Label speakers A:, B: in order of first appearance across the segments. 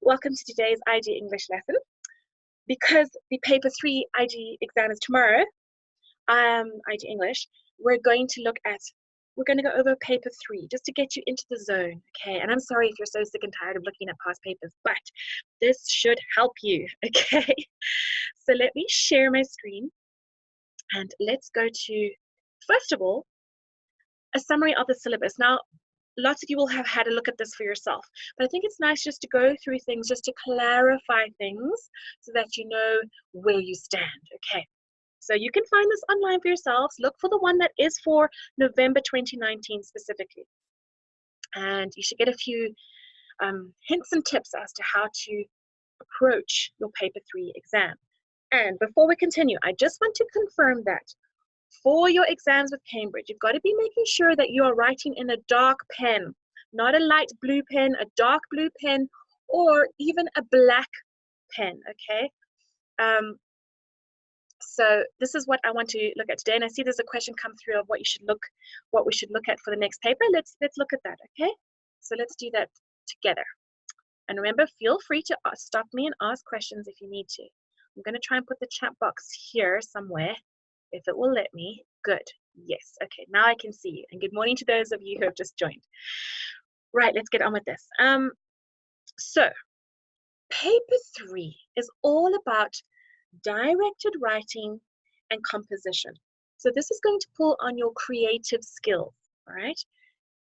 A: Welcome to today's IG English lesson. Because the paper 3 IG exam is tomorrow, IG English, we're going to go over paper 3 just to get you into the zone, okay? And I'm sorry if you're so sick and tired of looking at past papers, but this should help you, okay? So let me share my screen and let's go to, first of all, a summary of the syllabus. Now, lots of you will have had a look at this for yourself, but I think it's nice just to go through things, just to clarify things so that you know where you stand, okay? So you can find this online for yourselves. Look for the one that is for November 2019 specifically. And you should get a few hints and tips as to how to approach your paper 3 exam. And before we continue, I just want to confirm that for your exams with Cambridge, you've got to be making sure that you are writing in a dark pen, not a light blue pen, a dark blue pen, or even a black pen, okay? So this is what I want to look at today, and I see there's a question come through of what we should look at for the next paper. Let's look at that, okay? So let's do that together. And remember, feel free to stop me and ask questions if you need to. I'm going to try and put the chat box here somewhere, if it will let me. Good. Yes. Okay. Now I can see you. And good morning to those of you who have just joined. Right. Let's get on with this. So paper 3 is all about directed writing and composition. So this is going to pull on your creative skills. All right.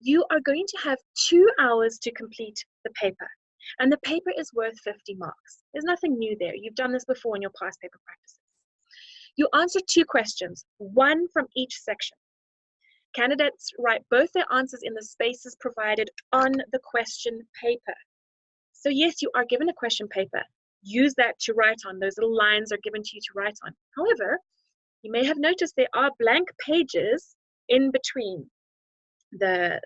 A: You are going to have 2 hours to complete the paper. And the paper is worth 50 marks. There's nothing new there. You've done this before in your past paper practices. You answer 2 questions, one from each section. Candidates write both their answers in the spaces provided on the question paper. So yes, you are given a question paper. Use that to write on. Those little lines are given to you to write on. However, you may have noticed there are blank pages in between the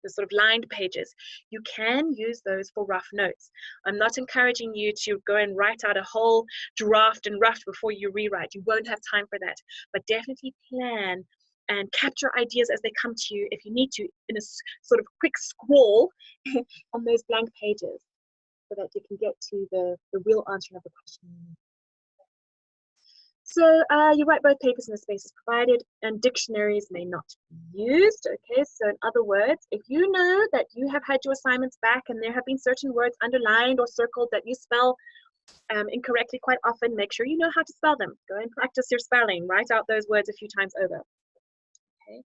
A: sort of lined pages. You can use those for rough notes. I'm not encouraging you to go and write out a whole draft and rough before you rewrite. You won't have time for that, but definitely plan and capture ideas as they come to you if you need to in a sort of quick scroll on those blank pages so that you can get to the real answer of the question. So you write both papers in the spaces provided, and dictionaries may not be used, okay? So in other words, if you know that you have had your assignments back and there have been certain words underlined or circled that you spell incorrectly quite often, make sure you know how to spell them. Go and practice your spelling. Write out those words a few times over, okay?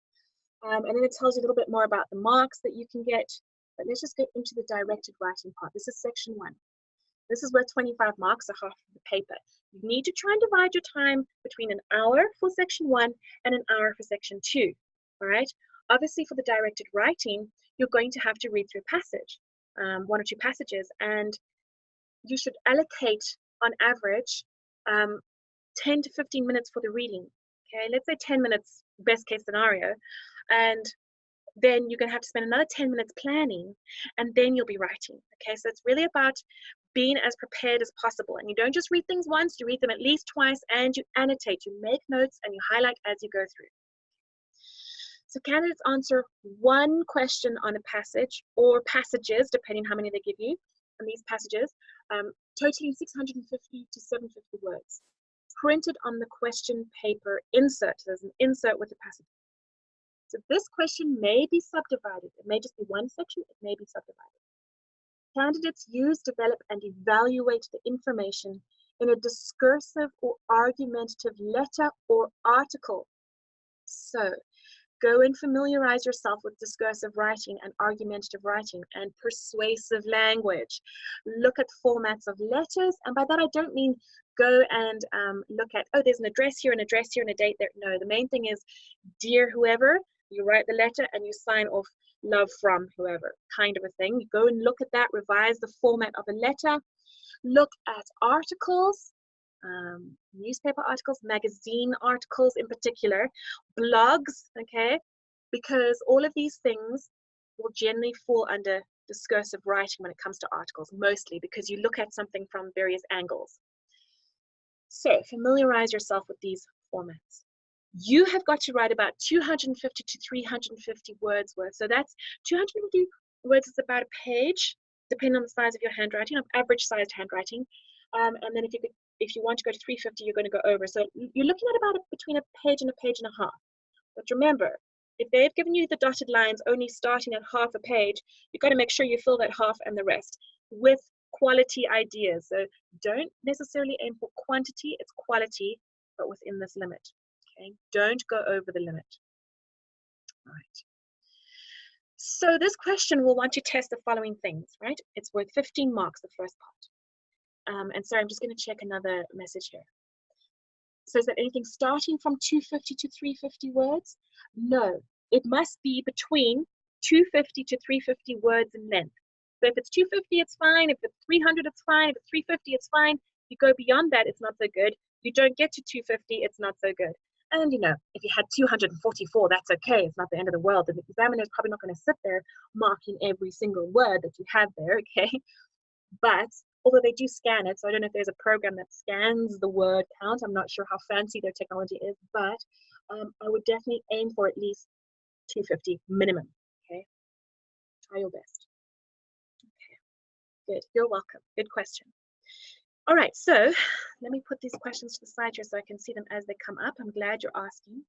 A: And then it tells you a little bit more about the marks that you can get, but let's just get into the directed writing part. This is section 1. This is worth 25 marks, a half of the paper. You need to try and divide your time between an hour for section 1 and an hour for section 2, all right? Obviously, for the directed writing, you're going to have to read through a passage, 1 or 2 passages, and you should allocate, on average, 10 to 15 minutes for the reading, okay? Let's say 10 minutes, best case scenario, and then you're going to have to spend another 10 minutes planning, and then you'll be writing, okay? So it's really about being as prepared as possible, and you don't just read things once, you read them at least twice, and you annotate, you make notes, and you highlight as you go through. So candidates answer 1 question on a passage or passages, depending how many they give you, on these passages, totaling 650 to 750 words, printed on the question paper insert. So there's an insert with the passage. So this question may be subdivided. It may just be one section, it may be subdivided. Candidates use, develop, and evaluate the information in a discursive or argumentative letter or article. So go and familiarize yourself with discursive writing and argumentative writing and persuasive language. Look at formats of letters, and by that I don't mean go and look at, oh, there's an address here, and a date there. No, the main thing is, dear whoever, you write the letter and you sign off love from whoever, kind of a thing. You go and look at that, revise the format of a letter, look at articles, newspaper articles, magazine articles in particular, blogs, okay? Because all of these things will generally fall under discursive writing when it comes to articles, mostly because you look at something from various angles. So familiarize yourself with these formats. You have got to write about 250 to 350 words worth. So that's 250 words is about a page. depending on the size of your handwriting, of average sized handwriting. And then if you want to go to 350, you're going to go over. So you're looking at about between a page and a half. But remember, if they've given you the dotted lines only starting at half a page, you've got to make sure you fill that half and the rest with quality ideas. So don't necessarily aim for quantity, it's quality, but within this limit. Okay, don't go over the limit. All right. So this question will want to test the following things, right? It's worth 15 marks, the first part. And sorry, I'm just going to check another message here. So is that anything starting from 250 to 350 words? No, it must be between 250 to 350 words in length. So if it's 250, it's fine. If it's 300, it's fine. If it's 350, it's fine. If you go beyond that, it's not so good. You don't get to 250, it's not so good. And you know, if you had 244, that's okay. It's not the end of the world. The examiner is probably not going to sit there marking every single word that you have there, okay? But although they do scan it, so I don't know if there's a program that scans the word count. I'm not sure how fancy their technology is, but I would definitely aim for at least 250 minimum, okay? Try your best. Okay, good. You're welcome. Good question. All right, so let me put these questions to the side here so I can see them as they come up. I'm glad you're asking.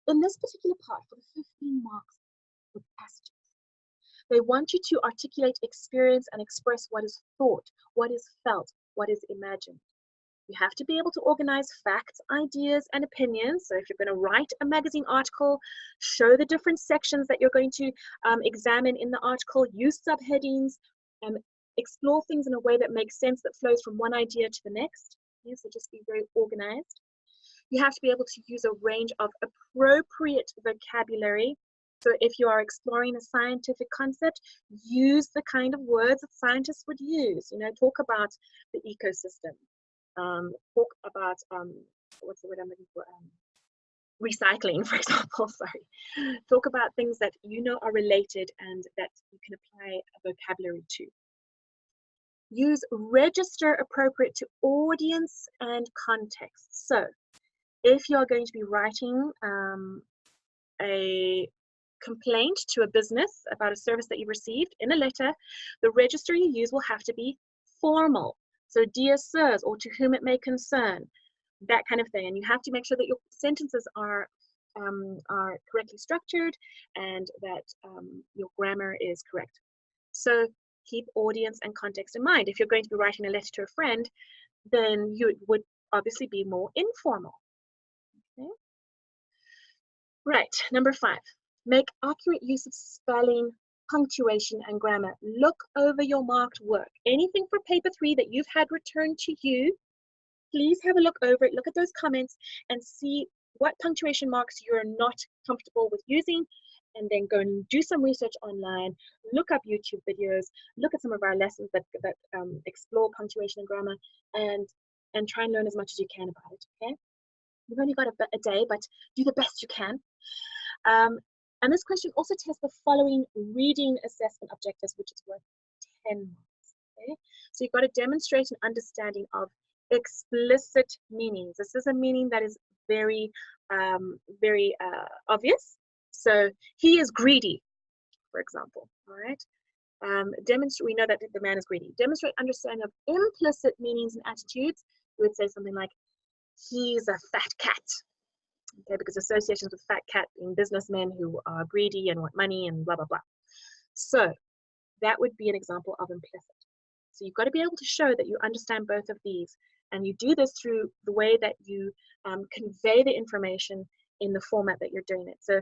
A: In this particular part, for the 15 marks with passages, they want you to articulate experience and express what is thought, what is felt, what is imagined. You have to be able to organize facts, ideas, and opinions. So if you're going to write a magazine article, show the different sections that you're going to examine in the article, use subheadings, explore things in a way that makes sense, that flows from one idea to the next. Yeah, so just be very organized. You have to be able to use a range of appropriate vocabulary. So if you are exploring a scientific concept, use the kind of words that scientists would use. You know, talk about the ecosystem. Talk about, what's the word I'm looking for? Recycling, for example, sorry. Talk about things that you know are related and that you can apply a vocabulary to. Use register appropriate to audience and context. So if you're going to be writing a complaint to a business about a service that you received in a letter, the register you use will have to be formal. So dear sirs, or to whom it may concern, that kind of thing. And you have to make sure that your sentences are correctly structured and that your grammar is correct. So keep audience and context in mind. If you're going to be writing a letter to a friend, then you would obviously be more informal. Okay. Right, number 5. Make accurate use of spelling, punctuation, and grammar. Look over your marked work. Anything for paper 3 that you've had returned to you, please have a look over it, look at those comments, and see what punctuation marks you're not comfortable with using, and then go and do some research online, look up YouTube videos, look at some of our lessons that explore punctuation and grammar, and try and learn as much as you can about it, okay? You've only got a day, but do the best you can. And this question also tests the following reading assessment objectives, which is worth 10 marks, okay? So you've got to demonstrate an understanding of explicit meanings. This is a meaning that is very, very obvious. So he is greedy, for example, all right? We know that the man is greedy. Demonstrate understanding of implicit meanings and attitudes. You would say something like, he's a fat cat, okay, because associations with fat cat being businessmen who are greedy and want money and blah, blah, blah. So that would be an example of implicit. So you've got to be able to show that you understand both of these, and you do this through the way that you convey the information in the format that you're doing it. So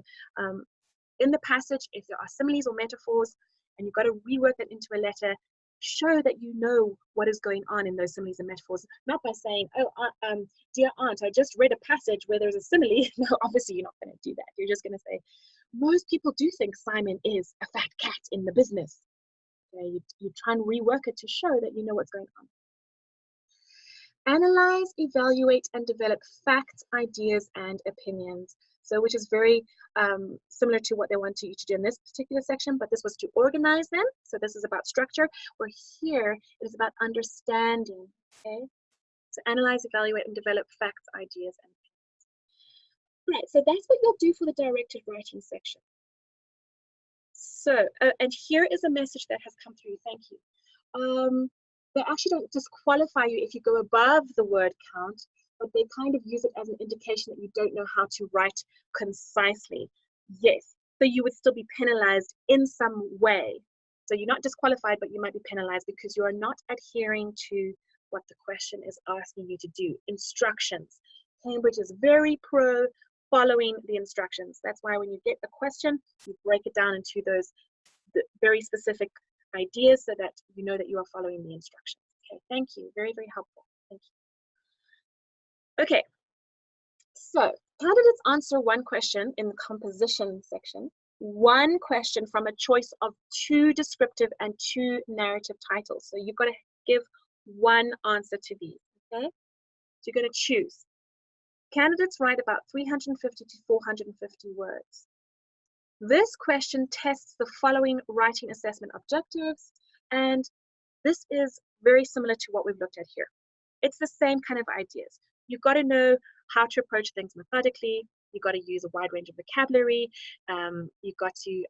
A: in the passage, if there are similes or metaphors, and you've got to rework it into a letter, show that you know what is going on in those similes and metaphors, not by saying, oh, dear aunt, I just read a passage where there's a simile. No, obviously you're not going to do that. You're just going to say, most people do think Simon is a fat cat in the business. Okay, you try and rework it to show that you know what's going on. Analyze, evaluate, and develop facts, ideas, and opinions. So which is very similar to what they want you to do in this particular section, but this was to organize them. So this is about structure, where here it is about understanding, okay? So analyze, evaluate, and develop facts, ideas, and opinions. Right, so that's what you'll do for the directed writing section. So, and here is a message that has come through, thank you. they actually don't disqualify you if you go above the word count, but they kind of use it as an indication that you don't know how to write concisely. Yes, so you would still be penalized in some way. So you're not disqualified, but you might be penalized because you are not adhering to what the question is asking you to do. Instructions. Cambridge is very pro following the instructions. That's why when you get a question, you break it down into those very specific ideas so that you know that you are following the instructions. Okay, thank you. Very, very helpful. Thank you. Okay, so candidates answer one question in the composition section, one question from a choice of 2 descriptive and 2 narrative titles. So you've got to give one answer to these, okay? So you're going to choose. Candidates write about 350 to 450 words. This question tests the following writing assessment objectives, and this is very similar to what we've looked at here. It's the same kind of ideas. You've got to know how to approach things methodically. You've got to use a wide range of vocabulary. You've got to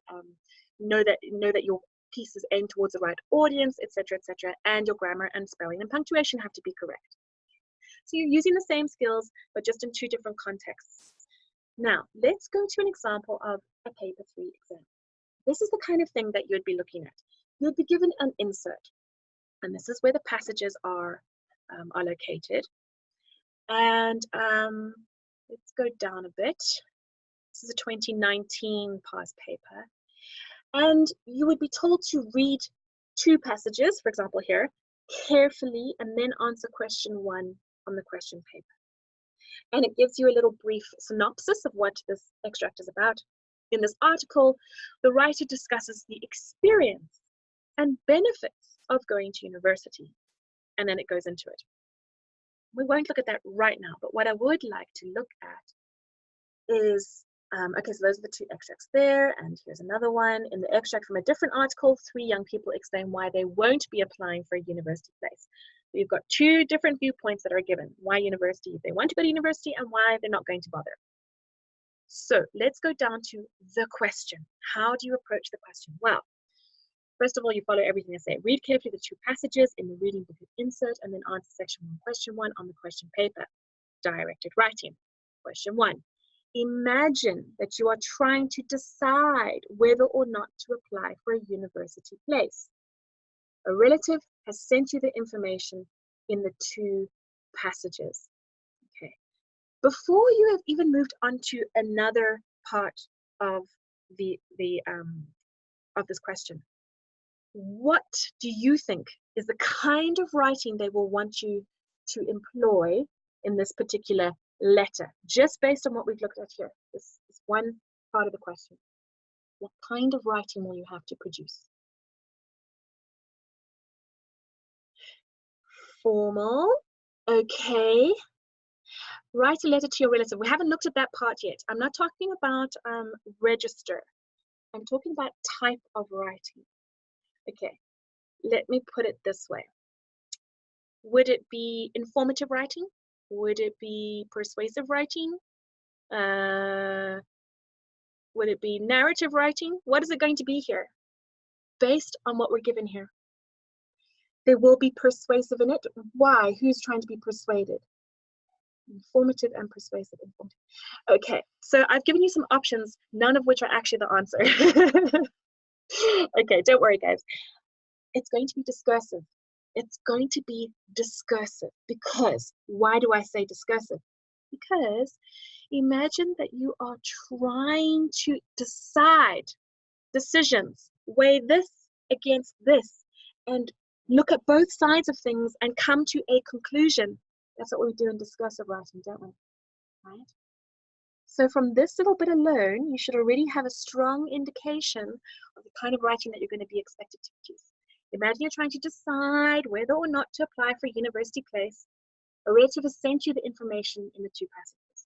A: know that your piece is aimed towards the right audience, etc., etc., and your grammar and spelling and punctuation have to be correct. So you're using the same skills, but just in 2 different contexts. Now, let's go to an example of a paper 3 exam. This is the kind of thing that you'd be looking at. You'd be given an insert, and this is where the passages are located. And let's go down a bit. This is a 2019 past paper. And you would be told to read 2 passages, for example here, carefully, and then answer question 1 on the question paper. And it gives you a little brief synopsis of what this extract is about. In this article, the writer discusses the experience and benefits of going to university, and then it goes into it. We won't look at that right now, but what I would like to look at is, okay, so those are the 2 extracts there, and here's another one. In the extract from a different article, 3 young people explain why they won't be applying for a university place. So you've got 2 different viewpoints that are given. Why university if they want to go to university, and why they're not going to bother. So let's go down to the question. How do you approach the question? Well, first of all, you follow everything I say. Read carefully the 2 passages in the reading book insert, and then answer section 1, question 1 on the question paper. Directed writing. Question 1. Imagine that you are trying to decide whether or not to apply for a university place. A relative has sent you the information in the 2 passages. Okay. Before you have even moved on to another part of of this question, what do you think is the kind of writing they will want you to employ in this particular letter, just based on what we've looked at here? This is one part of the question. What kind of writing will you have to produce? Formal. Okay. Write a letter to your relative. We haven't looked at that part yet. I'm not talking about register. I'm talking about type of writing. Okay, let me put it this way. Would it be informative writing? Would it be persuasive writing? Would it be narrative writing? What is it going to be here? Based on what we're given here. There will be persuasive in it. Why? Who's trying to be persuaded? Informative and persuasive. Informative. Okay, so I've given you some options, none of which are actually the answer. Okay, don't worry, guys. It's going to be discursive. It's going to be discursive because, why do I say discursive? Because imagine that you are trying to decide decisions, weigh this against this, and look at both sides of things and come to a conclusion. That's what we do in discursive writing, don't we? Right? So from this little bit alone, you should already have a strong indication of the kind of writing that you're going to be expected to produce. Imagine you're trying to decide whether or not to apply for a university place. A relative has sent you the information in the 2 passages.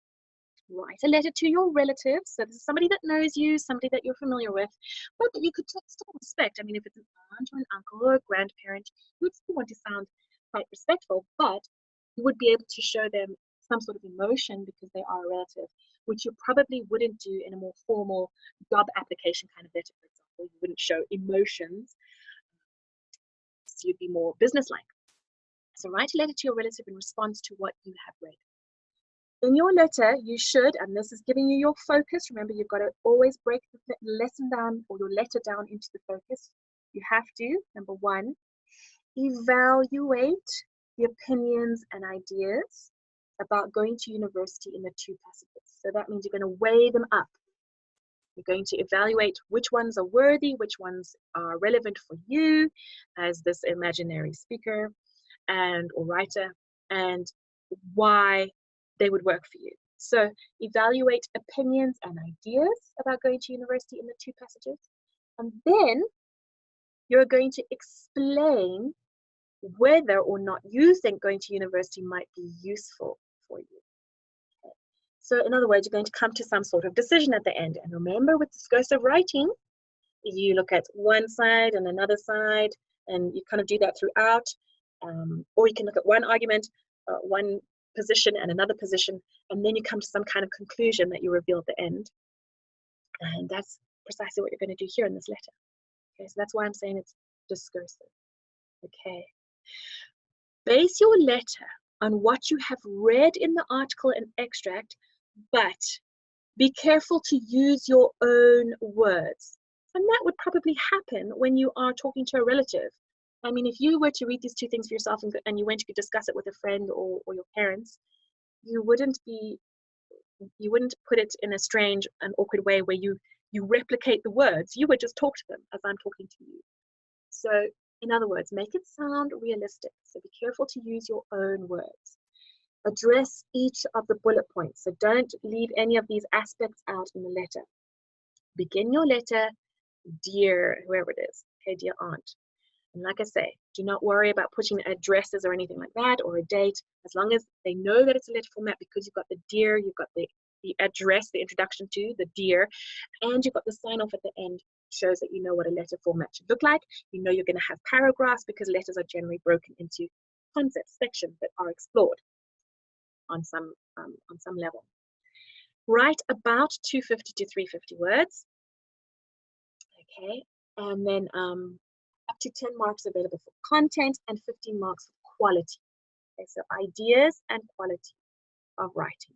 A: Write a letter to your relative. So this is somebody that knows you, somebody that you're familiar with, but that you could still respect. I mean, if it's an aunt or an uncle or a grandparent, you would still want to sound quite respectful, but you would be able to show them some sort of emotion because they are a relative, which you probably wouldn't do in a more formal job application kind of letter, for example. You wouldn't show emotions. you'd be more businesslike. So write a letter to your relative in response to what you have read. In your letter, you should, and this is giving you your focus. Remember, you've got to always break the lesson down or your letter down into the focus. You have to, number one, evaluate the opinions and ideas about going to university in the two passages. So that means you're going to weigh them up. You're going to evaluate which ones are worthy, which ones are relevant for you as this imaginary speaker and or writer, and why they would work for you. So evaluate opinions and ideas about going to university in the two passages. And then you're going to explain whether or not you think going to university might be useful for you. Okay. So in other words, you're going to come to some sort of decision at the end. And remember, with discursive writing, you look at one side and another side, and you kind of do that throughout. Or you can look at one argument, one position and another position, and then you come to some kind of conclusion that you reveal at the end. And that's precisely what you're going to do here in this letter. Okay, so that's why I'm saying it's discursive. Okay. Base your letter on what you have read in the article and extract, but be careful to use your own words. And that would probably happen when you are talking to a relative. I mean, if you were to read these two things for yourself and you went to discuss it with a friend or your parents, you wouldn't put it in a strange and awkward way where you replicate the words. You would just talk to them as I'm talking to you. So in other words, make it sound realistic. So be careful to use your own words. Address each of the bullet points. So don't leave any of these aspects out in the letter. Begin your letter, dear whoever it is, okay, dear aunt. And like I say, do not worry about putting addresses or anything like that or a date, as long as they know that it's a letter format, because you've got the dear, you've got the address, the introduction to, the dear, and you've got the sign off at the end, shows that you know what a letter format should look like. You know you're going to have paragraphs because letters are generally broken into concepts, sections that are explored on some level. Write about 250 to 350 words. Okay, and then up to 10 marks available for content and 15 marks for quality. Okay, so ideas and quality of writing.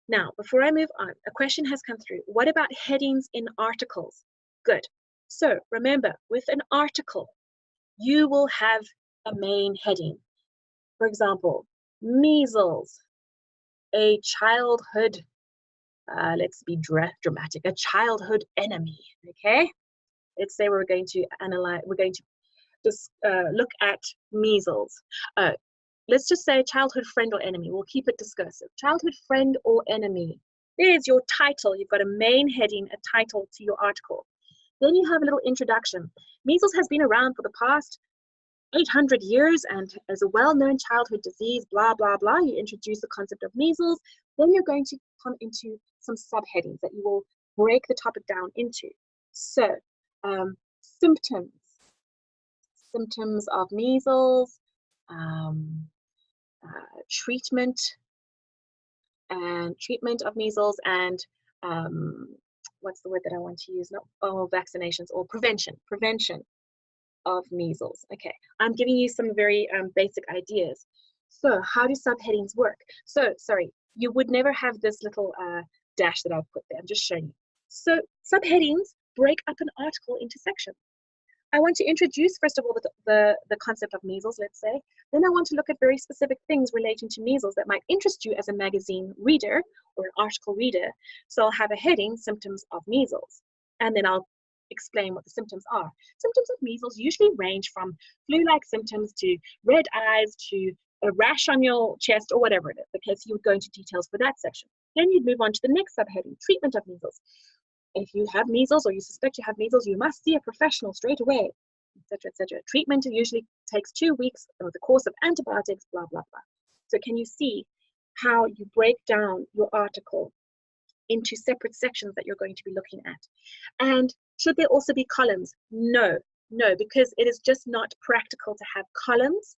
A: Now, before I move on, a question has come through. What about headings in articles? Good. So remember, with an article, you will have a main heading. For example, measles, a childhood, let's be dramatic, a childhood enemy, okay? Let's say we're going to just look at measles. Let's just say childhood friend or enemy. We'll keep it discursive. Childhood friend or enemy. There's your title. You've got a main heading, a title to your article. Then you have a little introduction. Measles has been around for the past 800 years and as a well-known childhood disease, blah, blah, blah. You introduce the concept of measles. Then you're going to come into some subheadings that you will break the topic down into. So, symptoms of measles, treatment of measles, and what's the word that I want to use? Vaccinations or prevention of measles. Okay, I'm giving you some very basic ideas. So how do subheadings work? So, sorry, you would never have this little dash that I've put there. I'm just showing you. So subheadings break up an article into sections. I want to introduce, first of all, the concept of measles, let's say. Then I want to look at very specific things relating to measles that might interest you as a magazine reader or an article reader. So I'll have a heading, symptoms of measles. And then I'll explain what the symptoms are. Symptoms of measles usually range from flu-like symptoms to red eyes to a rash on your chest or whatever it is. Okay, so you would go into details for that section. Then you'd move on to the next subheading, treatment of measles. If you have measles or you suspect you have measles, you must see a professional straight away, etc., etc. Treatment usually takes 2 weeks with the course of antibiotics, blah, blah, blah. So can you see how you break down your article into separate sections that you're going to be looking at? And should there also be columns? No, because it is just not practical to have columns.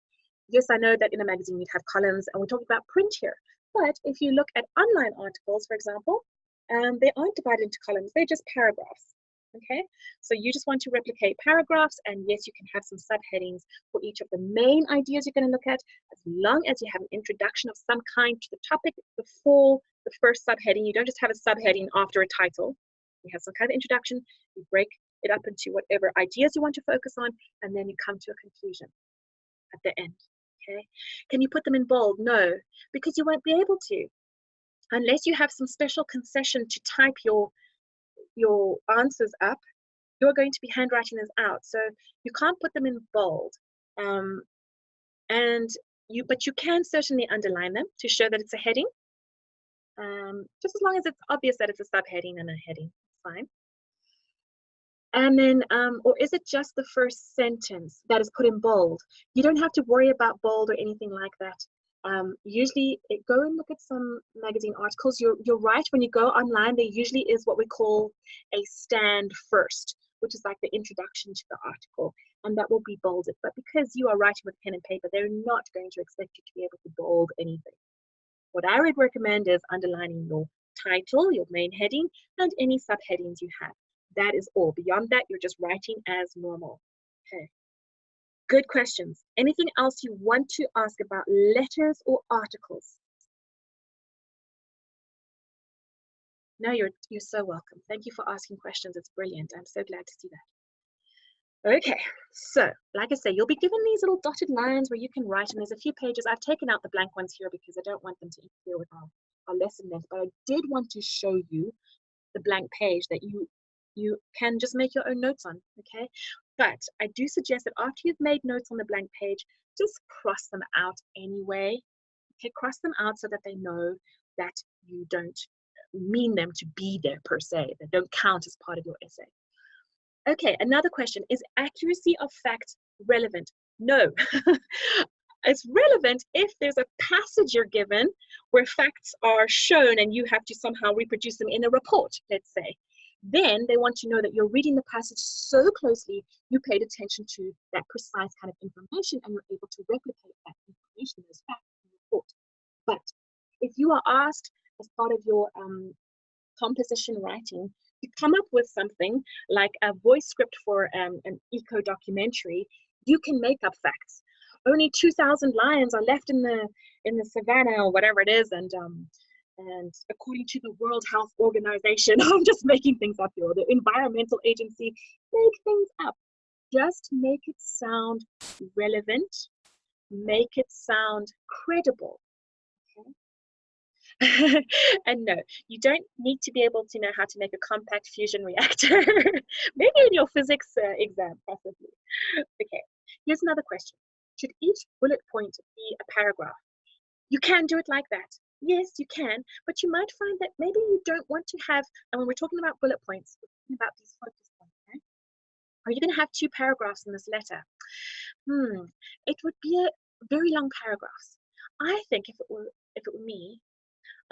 A: Yes, I know that in a magazine you'd have columns, and we're talking about print here. But if you look at online articles, for example, they aren't divided into columns, they're just paragraphs. Okay, so you just want to replicate paragraphs, and yes, you can have some subheadings for each of the main ideas you're going to look at, as long as you have an introduction of some kind to the topic before the first subheading. You don't just have a subheading after a title. You have some kind of introduction, you break it up into whatever ideas you want to focus on, and then you come to a conclusion at the end. Okay, can you put them in bold? No, because you won't be able to unless you have some special concession to type your answers up. You're going to be handwriting this out, so you can't put them in bold. But you can certainly underline them to show that it's a heading. Just as long as it's obvious that it's a subheading and a heading, it's fine. And then, or is it just the first sentence that is put in bold? You don't have to worry about bold or anything like that. Usually, go and look at some magazine articles. You're right, when you go online, there usually is what we call a stand first, which is like the introduction to the article, and that will be bolded. But because you are writing with pen and paper, they're not going to expect you to be able to bold anything. What I would recommend is underlining your title, your main heading, and any subheadings you have. That is all. Beyond that, you're just writing as normal. Okay. Good questions. Anything else you want to ask about letters or articles? No, you're so welcome. Thank you for asking questions. It's brilliant. I'm so glad to see that. Okay, so like I say, you'll be given these little dotted lines where you can write, and there's a few pages. I've taken out the blank ones here because I don't want them to interfere with our lesson length, but I did want to show you the blank page that you can just make your own notes on, okay? But I do suggest that after you've made notes on the blank page, just cross them out anyway. Okay, cross them out so that they know that you don't mean them to be there per se. They don't count as part of your essay. Okay, another question. Is accuracy of fact relevant? No. It's relevant if there's a passage you're given where facts are shown and you have to somehow reproduce them in a report, let's say. Then they want to know that you're reading the passage so closely, you paid attention to that precise kind of information and you're able to replicate that information, those facts in the report. But if you are asked as part of your composition writing to come up with something like a voice script for an eco documentary, you can make up facts. Only 2,000 lions are left in the savannah or whatever it is, and according to the World Health Organization, I'm just making things up here, the Environmental Agency, make things up. Just make it sound relevant, make it sound credible. Okay? And no, you don't need to be able to know how to make a compact fusion reactor. Maybe in your physics exam, possibly. Okay, here's another question. Should each bullet point be a paragraph? You can do it like that. Yes, you can, but you might find that maybe you don't want to have, and when we're talking about bullet points, we're talking about these focus points, right? Are you going to have 2 paragraphs in this letter? It would be a very long paragraphs. I think if it were me,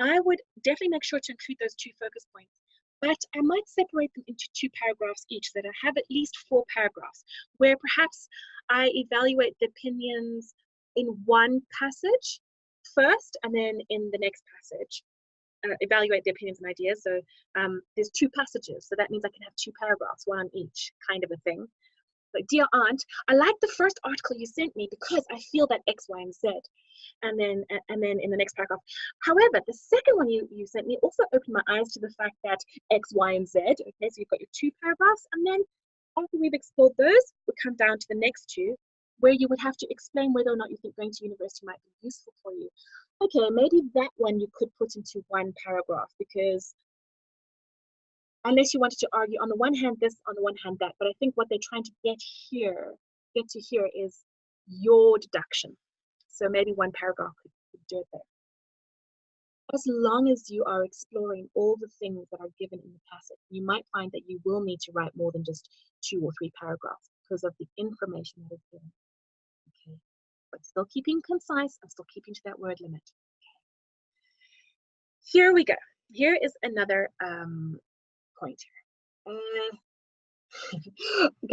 A: I would definitely make sure to include those 2 focus points, but I might separate them into 2 paragraphs each, so that I have at least 4 paragraphs, where perhaps I evaluate the opinions in one passage first, and then in the next passage, evaluate the opinions and ideas. So there's 2 passages, so that means I can have 2 paragraphs, one on each kind of a thing. Like, dear aunt, I like the first article you sent me because I feel that X, Y, and Z. And then in the next paragraph. However, the second one you sent me also opened my eyes to the fact that X, Y, and Z. Okay, so you've got your 2 paragraphs, and then after we've explored those, we come down to the next 2, where you would have to explain whether or not you think going to university might be useful for you. Okay, maybe that one you could put into 1 paragraph, because unless you wanted to argue on the one hand this, on the one hand that, but I think what they're trying to get to here is your deduction. So maybe 1 paragraph could do it there. As long as you are exploring all the things that are given in the passage, you might find that you will need to write more than just 2 or 3 paragraphs because of the information that is given. Okay, but still keeping concise and still keeping to that word limit. Okay. Here we go. Here is another point. Okay,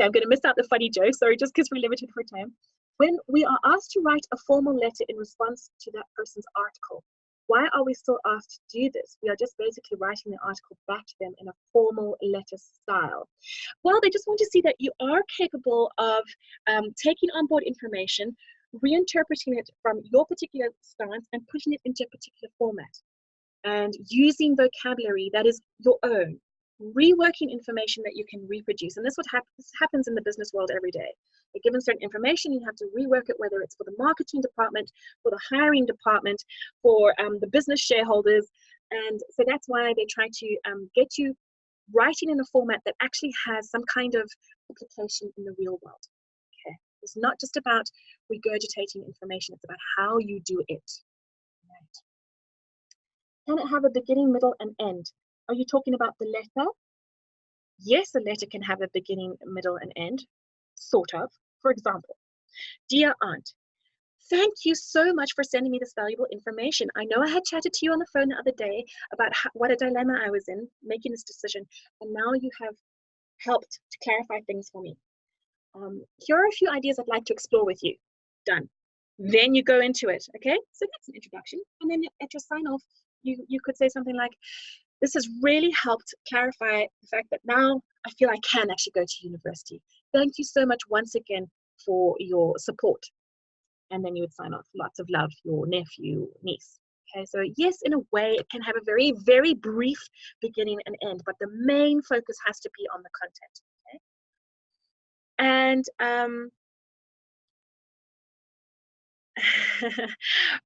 A: I'm going to miss out the funny joke, sorry, just because we're limited for time. When we are asked to write a formal letter in response to that person's article, Why are we still asked to do this? We are just basically writing the article back to them in a formal letter style. Well, they just want to see that you are capable of taking on board information, reinterpreting it from your particular stance and putting it into a particular format, and using vocabulary that is your own, reworking information that you can reproduce. And this happens in the business world every day. You're given certain information, you have to rework it, whether it's for the marketing department, for the hiring department, for the business shareholders. And so that's why they try to get you writing in a format that actually has some kind of application in the real world. Okay, it's not just about regurgitating information, it's about how you do it. Right. Can it have a beginning, middle, and end? Are you talking about the letter? Yes, a letter can have a beginning, middle, and end, sort of. For example, dear aunt, thank you so much for sending me this valuable information. I know I had chatted to you on the phone the other day about what a dilemma I was in, making this decision, and now you have helped to clarify things for me. Here are a few ideas I'd like to explore with you. Done. Then you go into it, okay? So that's an introduction. And then at your sign-off, you could say something like, this has really helped clarify the fact that now I feel I can actually go to university. Thank you so much once again for your support. And then you would sign off, lots of love, your nephew, niece. Okay, so yes, in a way, it can have a very, very brief beginning and end, but the main focus has to be on the content. Okay? And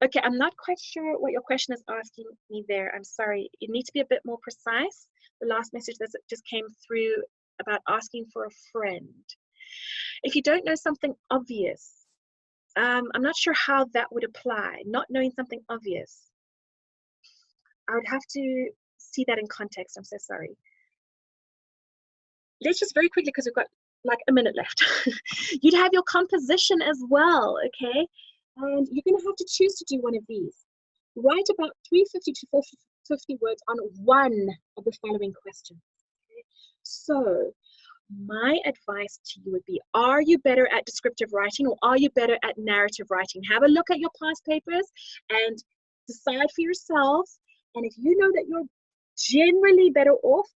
A: okay, I'm not quite sure what your question is asking me there. I'm sorry. You need to be a bit more precise. The last message that just came through about asking for a friend. If you don't know something obvious, I'm not sure how that would apply. Not knowing something obvious, I would have to see that in context. I'm so sorry. Let's just very quickly, because we've got like a minute left. You'd have your composition as well, okay? And you're going to have to choose to do one of these. Write about 350 to 450 words on one of the following questions. Okay? So my advice to you would be, are you better at descriptive writing or are you better at narrative writing? Have a look at your past papers and decide for yourselves. And if you know that you're generally better off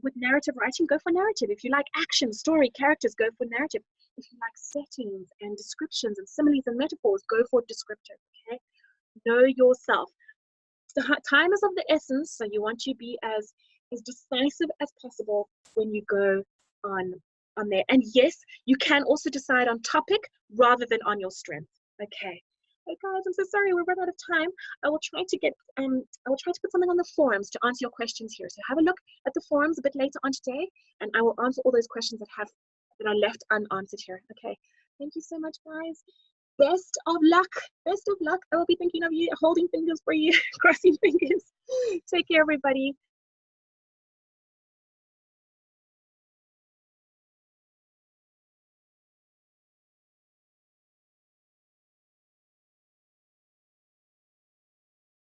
A: with narrative writing, go for narrative. If you like action, story, characters, go for narrative. If you like settings and descriptions and similes and metaphors, go for descriptive, okay? Know yourself. The time is of the essence, so you want to be as decisive as possible when you go on there. And yes, you can also decide on topic rather than on your strength, okay? Hey guys, I'm so sorry, we're running out of time. I will try to put something on the forums to answer your questions here. So have a look at the forums a bit later on today, and I will answer all those questions that are left unanswered here. Okay. Thank you so much, guys. Best of luck. Best of luck. I will be thinking of you, holding fingers for you, crossing fingers. Take care, everybody.